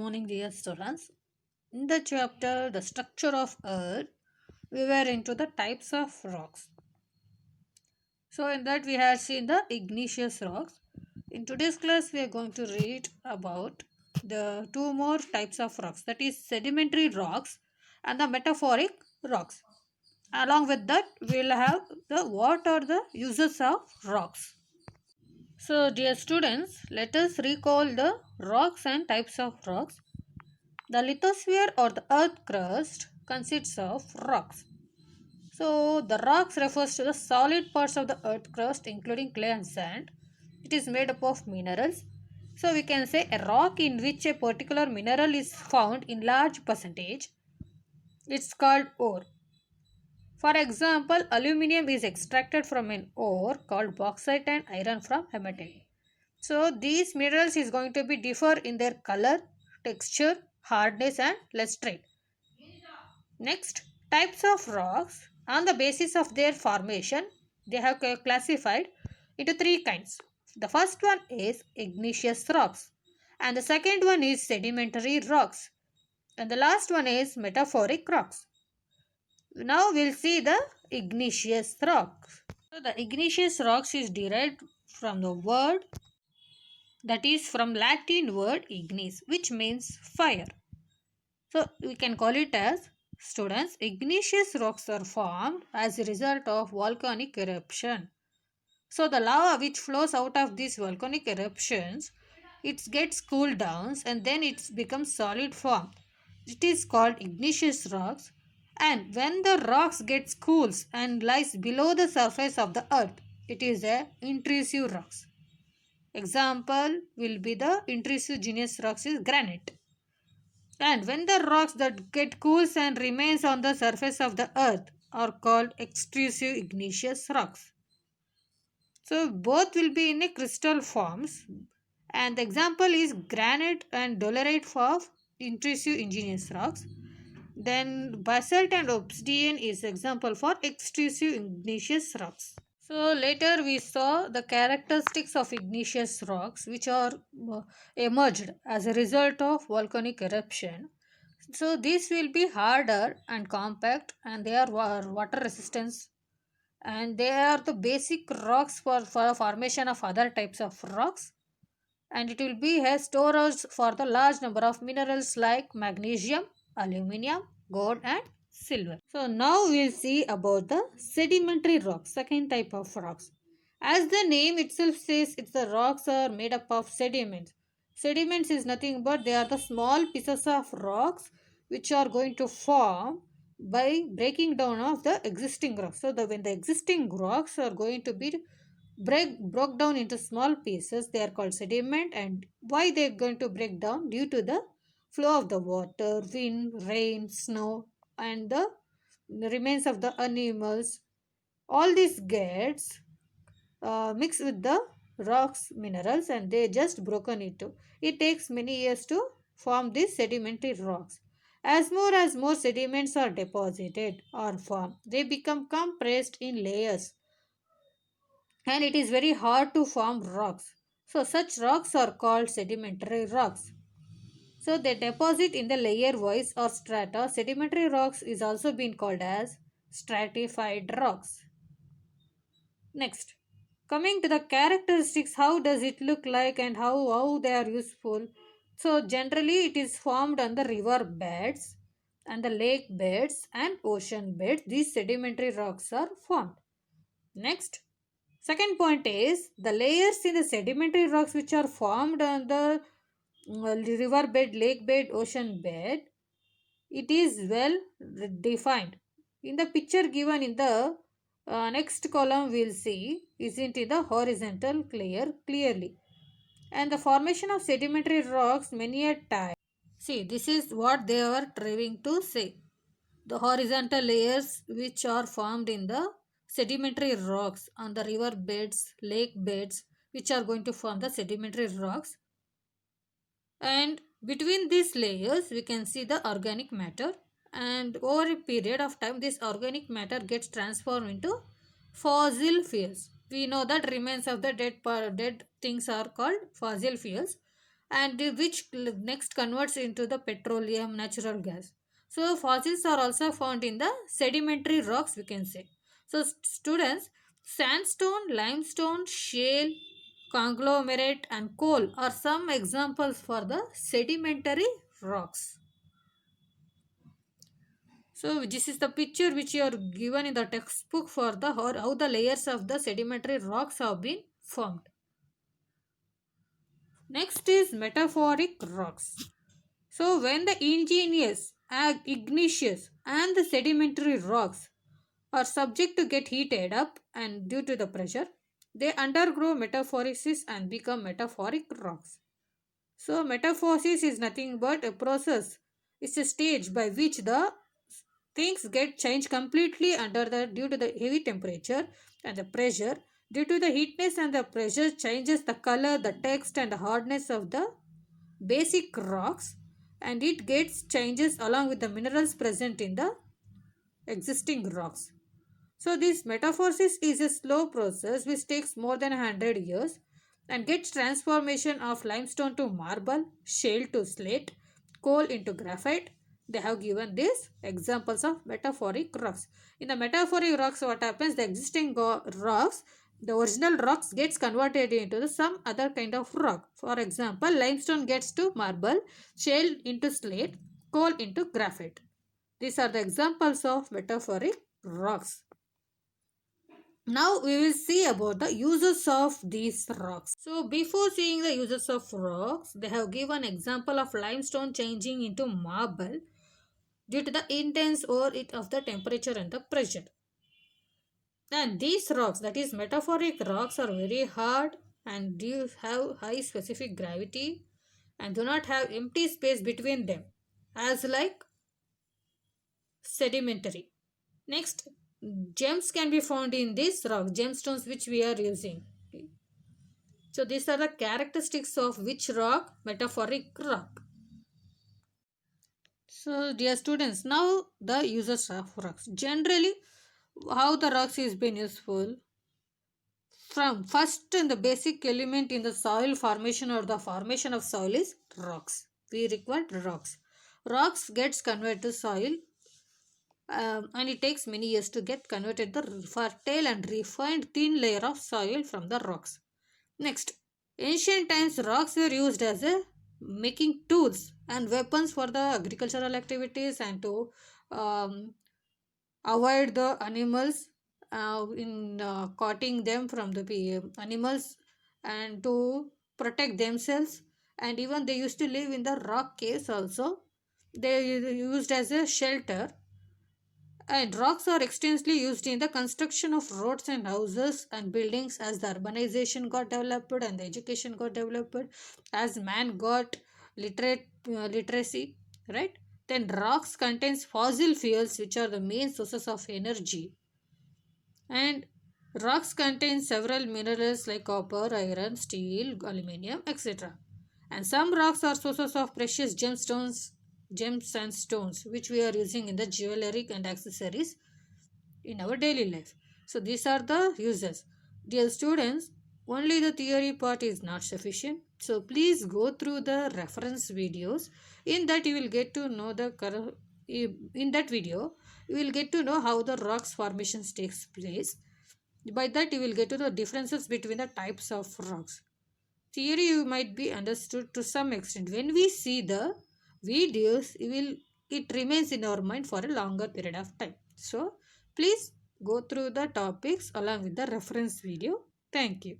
morning, dear students. In the chapter The Structure of Earth, we were into the types of rocks. So, in that, we had seen the igneous rocks. In today's class, we are going to read about the two more types of rocks, that is, sedimentary rocks and the metamorphic rocks. Along with that, we will have the what are the uses of rocks. So, dear students, let us recall the rocks and types of rocks. The lithosphere or the earth crust consists of rocks. So, the rocks refers to the solid parts of the earth crust including clay and sand. It is made up of minerals. So, we can say a rock in which a particular mineral is found in large percentage. It's called ore. For example, aluminium is extracted from an ore called bauxite and iron from hematite. So, these minerals is going to be differ in their color, texture, hardness and lustrate. Next, types of rocks. On the basis of their formation, they have classified into three kinds. The first one is igneous rocks, and the second one is sedimentary rocks, and the last one is metamorphic rocks. Now we'll see the igneous rocks. So the igneous rocks is derived from the word, that is from Latin word ignis, which means fire. So we can call it as students. Igneous rocks are formed as a result of volcanic eruption. So the lava which flows out of these volcanic eruptions, it gets cooled down and then it becomes solid form. It is called igneous rocks. And when the rocks gets cools and lies below the surface of the earth, it is a intrusive rocks. Example will be the intrusive igneous rocks is granite. And when the rocks that get cools and remains on the surface of the earth are called extrusive igneous rocks. So both will be in a crystal forms, and the example is granite and dolerite for intrusive igneous rocks. Then basalt and obsidian is example for extrusive igneous rocks. So later we saw the characteristics of igneous rocks which are emerged as a result of volcanic eruption. So these will be harder and compact and they are water resistance, and they are the basic rocks for formation of other types of rocks, and it will be a storage for the large number of minerals like magnesium, aluminium, gold and silver. So now we'll see about the sedimentary rocks, second type of rocks. As the name itself says, it's the rocks are made up of sediments. Sediments is nothing but they are the small pieces of rocks which are going to form by breaking down of the existing rocks. So when the existing rocks are going to be broke down into small pieces, they are called sediment. And why they are going to break down? Due to the flow of the water, wind, rain, snow and the remains of the animals. All these gets mixed with the rocks minerals and they just broken into. It takes many years to form these sedimentary rocks. As more sediments are deposited or formed, they become compressed in layers and it is very hard to form rocks. So such rocks are called sedimentary rocks. So they deposit in the layer wise or strata. Sedimentary rocks is also been called as stratified rocks. Next, coming to the characteristics, how does it look like and how they are useful. So generally it is formed on the river beds and the lake beds and ocean beds. These sedimentary rocks are formed. Next, second point is the layers in the sedimentary rocks which are formed on the river bed, lake bed, ocean bed. It is well defined. In the picture given in the next column, we'll see isn't in the horizontal layer clearly. And the formation of sedimentary rocks many a time. See, this is what they are trying to say. The horizontal layers which are formed in the sedimentary rocks on the river beds, lake beds, which are going to form the sedimentary rocks. And between these layers, we can see the organic matter. And over a period of time, this organic matter gets transformed into fossil fuels. We know that remains of the dead things are called fossil fuels. and which next converts into the petroleum natural gas. So fossils are also found in the sedimentary rocks, we can say. So students, sandstone, limestone, shale, conglomerate and coal are some examples for the sedimentary rocks. So this is the picture which you are given in the textbook for the how the layers of the sedimentary rocks have been formed. Next is metaphoric rocks. So when the igneous and the sedimentary rocks are subject to get heated up and due to the pressure, they undergo metamorphosis and become metaphoric rocks. So metamorphosis is nothing but a process. It's a stage by which the things get changed completely under the due to the heavy temperature and the pressure. Due to the heatness and the pressure changes the color, the text and the hardness of the basic rocks, and it gets changes along with the minerals present in the existing rocks. So this metamorphosis is a slow process which takes more than 100 years and gets transformation of limestone to marble, shale to slate, coal into graphite. They have given these examples of metaphoric rocks. In the metaphoric rocks, what happens? The existing rocks, the original rocks gets converted into some other kind of rock. For example, limestone gets to marble, shale into slate, coal into graphite. These are the examples of metaphoric rocks. Now we will see about the uses of these rocks. So before seeing the uses of rocks, they have given example of limestone changing into marble due to the intense overheat of the temperature and the pressure. And these rocks, that is metaphoric rocks, are very hard and do have high specific gravity and do not have empty space between them, as like sedimentary. Next, gems can be found in this rock, gemstones which we are using. So these are the characteristics of which rock? Metaphoric rock. So dear students, now the uses of rocks. Generally, how the rocks is been useful. From first and the basic element in the soil formation or the formation of soil is rocks. We require rocks. Rocks gets converted to soil and it takes many years to get converted the fertile and refined thin layer of soil from the rocks. Next, ancient times rocks were used as a making tools and weapons for the agricultural activities and to avoid the animals in cutting them from the animals and to protect themselves, and even they used to live in the rock caves also. They used as a shelter, and rocks are extensively used in the construction of roads and houses and buildings as the urbanization got developed and the education got developed, as man got literacy, right? Then rocks contains fossil fuels which are the main sources of energy. And rocks contain several minerals like copper, iron, steel, aluminium, etc. And some rocks are sources of precious gems and stones which we are using in the jewelry and accessories in our daily life. So these are the uses. Dear students, only the theory part is not sufficient. So please go through the reference videos. In that you will get to know in that video you will get to know how the rocks formations takes place. By that you will get to the differences between the types of rocks. Theory you might be understood to some extent. When we see the videos, it remains in our mind for a longer period of time. So please go through the topics along with the reference video. Thank you.